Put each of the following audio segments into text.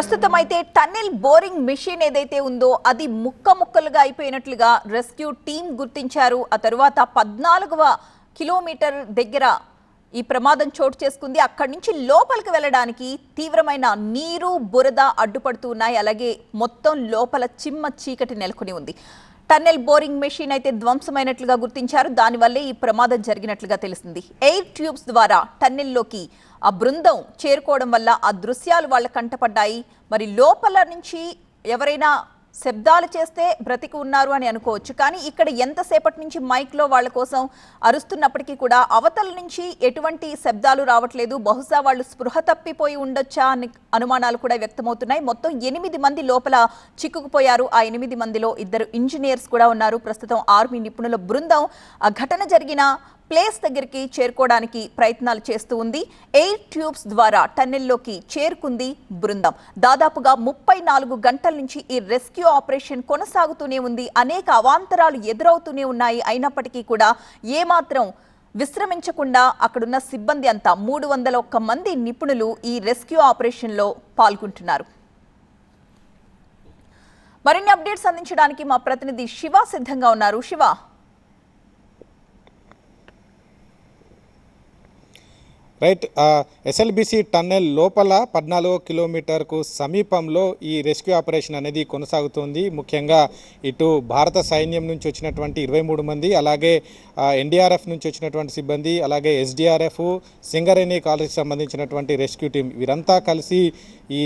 ప్రస్తుతం అయితే tunnel boring machine ఏదైతే ఉందో అది ముక్కలుగా అయిపోయినట్లుగా రెస్క్యూ టీం గుర్తించారు. ఆ తరువాత 14వ కిలోమీటర్ దగ్గర ఈ ప్రమాదం చోటు చేసుకుంది. అక్కడి నుంచి లోపలికి వెళ్ళడానికి తీవ్రమైన నీరు బురద అడ్డుపడుతున్నాయి. అలాగే మొత్తం లోపల చిమ్మ చీకటి నెలకొని ఉంది. టన్నెల్ బోరింగ్ మెషిన్ అయితే ధ్వంసమైనట్లుగా గుర్తించారు. దానివల్లే ఈ ప్రమాదం జరిగినట్లుగా తెలిసింది. ఎయిర్ ట్యూబ్స్ ద్వారా టన్నెల్లోకి ఆ బృందం చేరుకోవడం వల్ల ఆ దృశ్యాలు వాళ్ళ కంటపడ్డాయి. మరి లోపల నుంచి ఎవరైనా శబ్దాలు చేస్తే బ్రతికి ఉన్నారు అని అనుకోవచ్చు. కానీ ఇక్కడ ఎంతసేపటి నుంచి మైక్లో వాళ్ళ కోసం అరుస్తున్నప్పటికీ కూడా అవతల నుంచి ఎటువంటి శబ్దాలు రావట్లేదు. బహుశా వాళ్ళు స్పృహ తప్పిపోయి ఉండొచ్చా అని అనుమానాలు కూడా వ్యక్తమవుతున్నాయి. మొత్తం 8 మంది లోపల చిక్కుకుపోయారు. ఆ 8 మందిలో 2 ఇంజనీర్స్ కూడా ఉన్నారు. ప్రస్తుతం ఆర్మీ నిపుణుల బృందం ఆ ఘటన జరిగిన ప్లేస్ దగ్గరికి చేరుకోవడానికి ప్రయత్నాలు చేస్తూ ఉంది. ఎయిర్ ట్యూబ్స్ ద్వారా టన్నెల్లోకి చేరుకుంది బృందం. దాదాపుగా 34 గంటల నుంచి ఈ రెస్క్యూ ఆపరేషన్ కొనసాగుతూనే ఉంది. అనేక అవాంతరాలు ఎదురవుతూనే ఉన్నాయి. అయినప్పటికీ కూడా ఏమాత్రం విశ్రమించకుండా అక్కడున్న సిబ్బంది అంతా 301 మంది నిపుణులు ఈ రెస్క్యూ ఆపరేషన్లో పాల్గొంటున్నారు. మరిన్ని అప్డేట్స్ అందించడానికి మా ప్రతినిధి శివ సిద్ధంగా ఉన్నారు. శివ, రైట్. ఎస్ఎల్బిసి టన్నెల్ లోపల 14 కిలోమీటర్కు సమీపంలో ఈ రెస్క్యూ ఆపరేషన్ అనేది కొనసాగుతుంది. ముఖ్యంగా ఇటు భారత సైన్యం నుంచి వచ్చినటువంటి 23 మంది, అలాగే ఎన్డీఆర్ఎఫ్ నుంచి వచ్చినటువంటి సిబ్బంది, అలాగే ఎస్డీఆర్ఎఫ్, సింగరేణి కాలేజీకి సంబంధించినటువంటి రెస్క్యూ టీం, వీరంతా కలిసి ఈ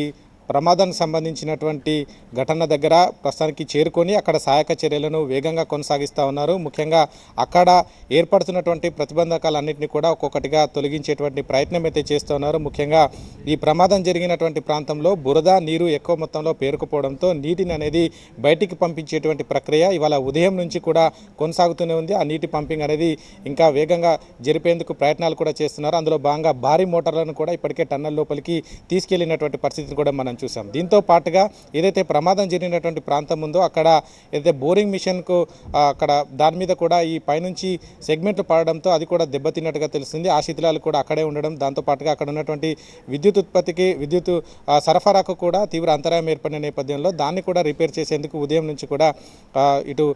ప్రమాదానికి సంబంధించినటువంటి ఘటన దగ్గర ప్రస్తుతానికి చేరుకొని అక్కడ సహాయక చర్యలను వేగంగా కొనసాగిస్తూ ఉన్నారు. ముఖ్యంగా అక్కడ ఏర్పడుతున్నటువంటి ప్రతిబంధకాలన్నింటినీ కూడా ఒక్కొక్కటిగా తొలగించేటువంటి ప్రయత్నం అయితే చేస్తున్నారు. ముఖ్యంగా ఈ ప్రమాదం జరిగినటువంటి ప్రాంతంలో బురద నీరు ఎక్కువ మొత్తంలో పేరుకుపోవడంతో నీటిని అనేది బయటికి పంపించేటువంటి ప్రక్రియ ఇవాళ ఉదయం నుంచి కూడా కొనసాగుతూనే ఉంది. ఆ నీటి పంపింగ్ అనేది ఇంకా వేగంగా జరిపేందుకు ప్రయత్నాలు కూడా చేస్తున్నారు. అందులో భాగంగా భారీ మోటార్లను కూడా ఇప్పటికే టన్నెల్ లోపలికి తీసుకెళ్లినటువంటి పరిస్థితిని కూడా మనం చూసాం. దీంతో పాటుగా ఏదైతే ప్రమాదం జరిగినటువంటి ప్రాంతం ఉందో అక్కడ ఏదైతే బోరింగ్ మిషన్కు అక్కడ దాని మీద కూడా ఈ పైనుంచి సెగ్మెంట్లు పడడంతో అది కూడా దెబ్బతిన్నట్టుగా తెలుస్తుంది. ఆ శిథిలాలు కూడా అక్కడే ఉండడం, దాంతో పాటుగా అక్కడ ఉన్నటువంటి విద్యుత్ ఉత్పత్తికి విద్యుత్ సరఫరాకు కూడా తీవ్ర అంతరాయం ఏర్పడిన నేపథ్యంలో దాన్ని కూడా రిపేర్ చేసేందుకు ఉదయం నుంచి కూడా ఇటు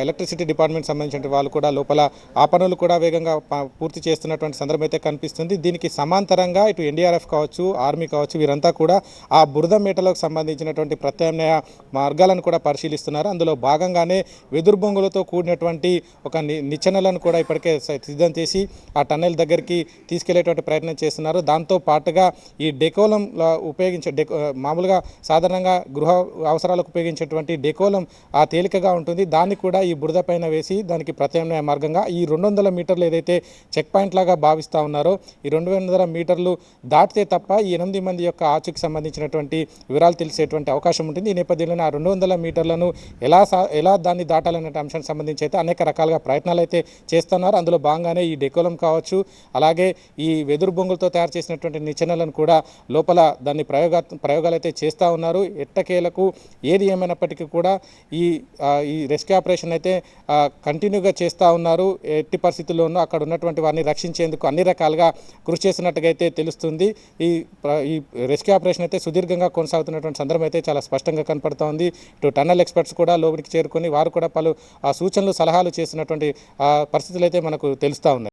ఎలక్ట్రిసిటీ డిపార్ట్మెంట్ సంబంధించిన వాళ్ళు కూడా లోపల ఆ పనులు కూడా వేగంగా పూర్తి చేస్తున్నటువంటి సందర్భం అయితే కనిపిస్తుంది. దీనికి సమాంతరంగా ఇటు ఎన్డీఆర్ఎఫ్ కావచ్చు, ఆర్మీ కావచ్చు, వీరంతా కూడా ఆ బురద మేటలకు సంబంధించినటువంటి ప్రత్యామ్నాయ మార్గాలను కూడా పరిశీలిస్తున్నారు. అందులో భాగంగానే వెదురు బొంగులతో కూడినటువంటి ఒక నిచ్చెనలను కూడా ఇప్పటికే సిద్ధం చేసి ఆ టన్నెల్ దగ్గరికి తీసుకెళ్లేటువంటి ప్రయత్నం చేస్తున్నారు. దాంతో పాటుగా ఈ డెకోలం మామూలుగా సాధారణంగా గృహ అవసరాలకు ఉపయోగించేటువంటి డెకోలం ఆ తేలికగా ఉంటుంది. దాన్ని కూడా ఈ బురద పైన వేసి దానికి ప్రత్యామ్నాయ మార్గంగా ఈ 200 మీటర్లు ఏదైతే చెక్ పాయింట్ లాగా భావిస్తూ ఉన్నారో ఈ 200 మీటర్లు దాటితే తప్ప ఈ 8 మంది యొక్క ఆచూకి సంబంధించినటువంటి వివరాలు తెలిసేటువంటి అవకాశం ఉంటుంది. ఈ నేపథ్యంలో ఆ 200 మీటర్లను ఎలా దాన్ని దాటాలనే అంశానికి సంబంధించి అయితే అనేక రకాలుగా ప్రయత్నాలు అయితే చేస్తున్నారు. అందులో భాగంగానే ఈ డెకోలం కావచ్చు, అలాగే ఈ వెదురు బొంగులతో తయారు చేసినటువంటి నిచ్చెనలను కూడా లోపల దాన్ని ప్రయోగాలు అయితే చేస్తూ ఉన్నారు. ఎట్టకేలకు ఏది ఏమైనప్పటికీ కూడా ఈ రెస్క్యూ ఆపరేషన్ అయితే కంటిన్యూగా చేస్తూ ఉన్నారు. ఎట్టి పరిస్థితుల్లోనూ అక్కడ ఉన్నటువంటి వారిని రక్షించేందుకు అన్ని రకాలుగా కృషి చేస్తున్నట్టుగా అయితే తెలుస్తుంది. ఈ రెస్క్యూ ఆపరేషన్ అయితే సుదీర్ఘంగా కొనసాగుతున్నటువంటి సందర్భం అయితే చాలా స్పష్టంగా కనపడుతూ ఉంది. ఇటు టన్నెల్ ఎక్స్పర్ట్స్ కూడా లోపలికి చేరుకొని వారు కూడా పలు సూచనలు సలహాలు చేస్తున్నటువంటి పరిస్థితులు అయితే మనకు తెలుస్తూ ఉన్నాయి.